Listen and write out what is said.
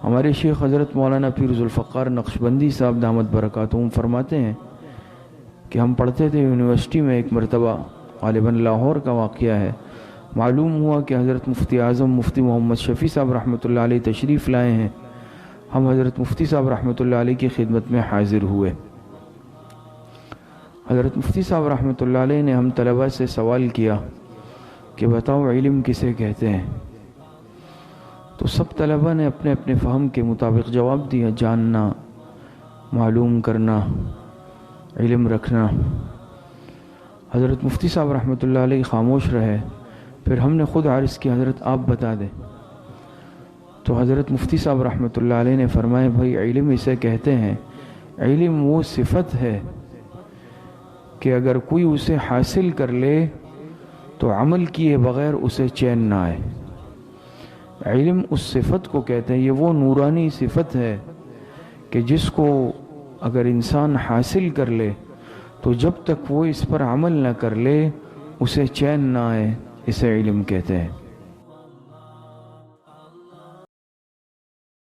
ہمارے شیخ حضرت مولانا پیر ذوالفقار نقشبندی صاحب دامت برکاتہم فرماتے ہیں کہ ہم پڑھتے تھے یونیورسٹی میں، ایک مرتبہ غالباً لاہور کا واقعہ ہے، معلوم ہوا کہ حضرت مفتی اعظم مفتی محمد شفیع صاحب رحمۃ اللہ علیہ تشریف لائے ہیں۔ ہم حضرت مفتی صاحب رحمۃ اللہ علیہ کی خدمت میں حاضر ہوئے۔ حضرت مفتی صاحب رحمۃ اللہ علیہ نے ہم طلبہ سے سوال کیا کہ بتاؤ علم کسے کہتے ہیں؟ تو سب طلبہ نے اپنے اپنے فہم کے مطابق جواب دیا، جاننا، معلوم کرنا، علم رکھنا۔ حضرت مفتی صاحب رحمۃ اللہ علیہ خاموش رہے، پھر ہم نے خود عرض کی حضرت آپ بتا دیں۔ تو حضرت مفتی صاحب رحمۃ اللہ علیہ نے فرمایا بھائی علم اسے کہتے ہیں، علم وہ صفت ہے کہ اگر کوئی اسے حاصل کر لے تو عمل کیے بغیر اسے چین نہ آئے۔ علم اس صفت کو کہتے ہیں، یہ وہ نورانی صفت ہے کہ جس کو اگر انسان حاصل کر لے تو جب تک وہ اس پر عمل نہ کر لے اسے چین نہ آئے، اسے علم کہتے ہیں۔